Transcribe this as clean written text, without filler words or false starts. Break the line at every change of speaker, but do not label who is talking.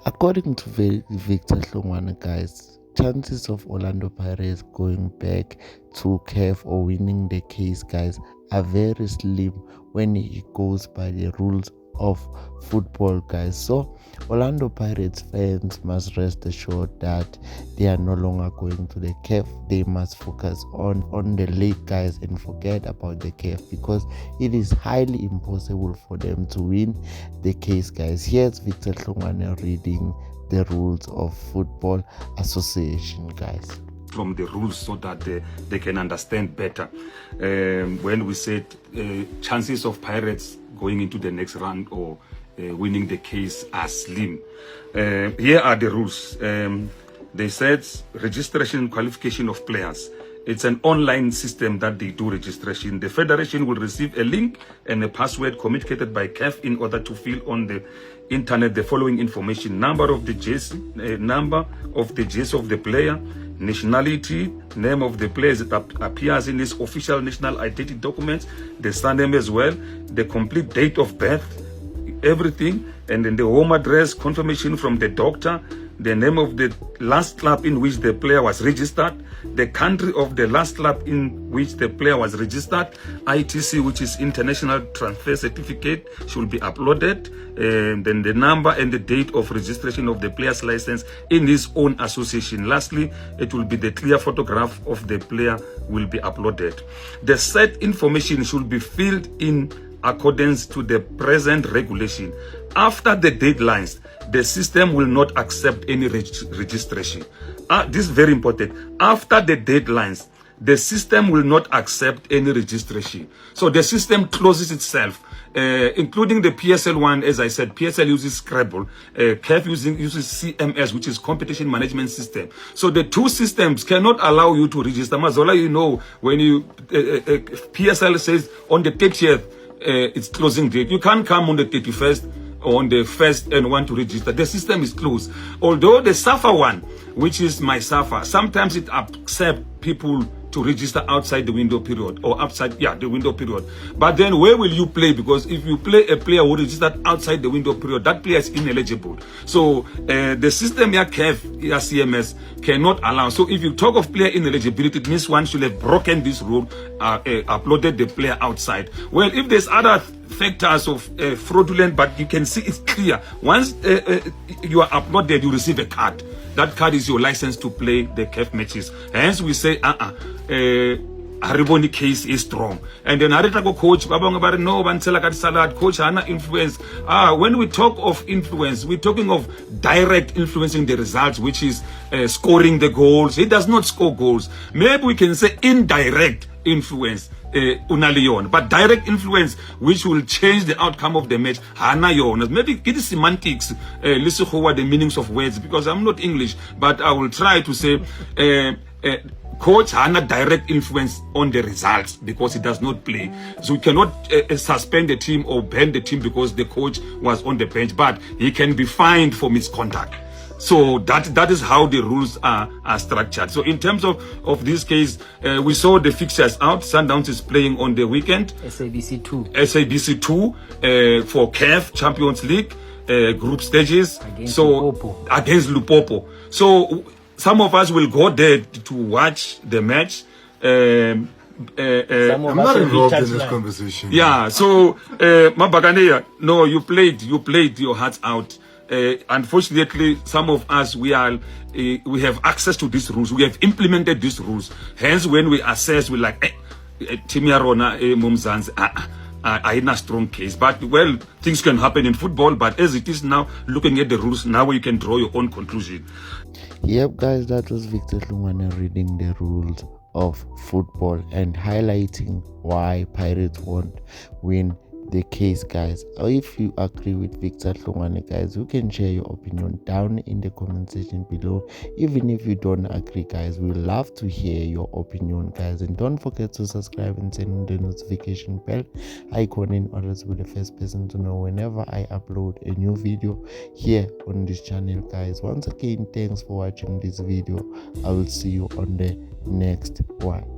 According to Victor Hlongwane, guys, chances of Orlando Pirates going back to CAF or winning the case, guys, are very slim when it goes by the rules of football, guys. So Orlando Pirates fans must rest assured that they are no longer going to the CAF. They must focus on the league, guys, and forget about the CAF, because it is highly impossible for them to win the case, guys. Here's Victor Hlongwane reading the rules of Football Association, guys.
From the rules so that they can understand better. When we said chances of Pirates going into the next round or winning the case are slim. Here are the rules. They said registration and qualification of players. It's an online system that they do registration. The federation will receive a link and a password communicated by CAF in order to fill on the internet the following information: number of the jersey, number of the jersey of the player, nationality, name of the player that appears in his official national identity documents, the surname as well, the complete date of birth, everything, and then the home address, confirmation from the doctor, the name of the last club in which the player was registered, the country of the last club in which the player was registered, ITC, which is International Transfer Certificate, should be uploaded, and then the number and the date of registration of the player's license in his own association. Lastly, it will be the clear photograph of the player will be uploaded. The said information should be filled in accordance to the present regulation. After the deadlines, the system will not accept any registration. This is very important. After the deadlines, the system will not accept any registration. So the system closes itself, including the PSL one. As I said, PSL uses Scrabble, CAF uses CMS, which is Competition Management System. So the two systems cannot allow you to register. Mazola, you know, when you PSL says on the 30th, it's closing date, you can't come on the 31st or on the 1st and want to register. The system is closed. Although the SAFA one, which is my SAFA, sometimes it accepts people to register outside the window period or outside, the window period. But then where will you play? Because if you play a player who registered outside the window period, that player is ineligible. So the system here, CAF, here CMS, cannot allow. So if you talk of player ineligibility, it means one should have broken this rule, uploaded the player outside. Well, if there's other factors of fraudulent, but you can see it's clear. Once you are uploaded, you receive a card. That card is your license to play the CAF matches. Hence, we say, Hariboni case is strong. And then Aritago coach, no, Salad, coach, Hana influence. When we talk of influence, we're talking of direct influencing the results, which is scoring the goals. He does not score goals. Maybe we can say indirect influence. Unalion, but direct influence which will change the outcome of the match. Maybe it is semantics. Listen to what the meanings of words, because I'm not English, but I will try to say coach has direct influence on the results because he does not play. So we cannot suspend the team or ban the team because the coach was on the bench, but he can be fined for misconduct. So that is how the rules are structured. So in terms of this case, we saw the fixtures out. Sundowns is playing on the weekend.
SABC 2
for CAF Champions League group stages.
Against Lupopo.
Against Lupopo. So some of us will go there to watch the match.
I'm not involved in this conversation.
Yeah, so Mabaganeya, no, you played your hearts out. Unfortunately, some of us we have access to these rules. We have implemented these rules. Hence, when we assess, we're like, Timiarona, Mumzans, in a strong case. But well, things can happen in football. But as it is now, looking at the rules, now you can draw your own conclusion.
Yep, guys, that was Victor Hlongwane reading the rules of football and highlighting why Pirates won't win the case, guys. If you agree with Victor Hlongwane, guys, you can share your opinion down in the comment section below. Even if you don't agree, guys, we love to hear your opinion, guys. And don't forget to subscribe and turn on the notification bell icon in order to be the first person to know whenever I upload a new video here on this channel, guys. Once again, thanks for watching this video. I will see you on the next one.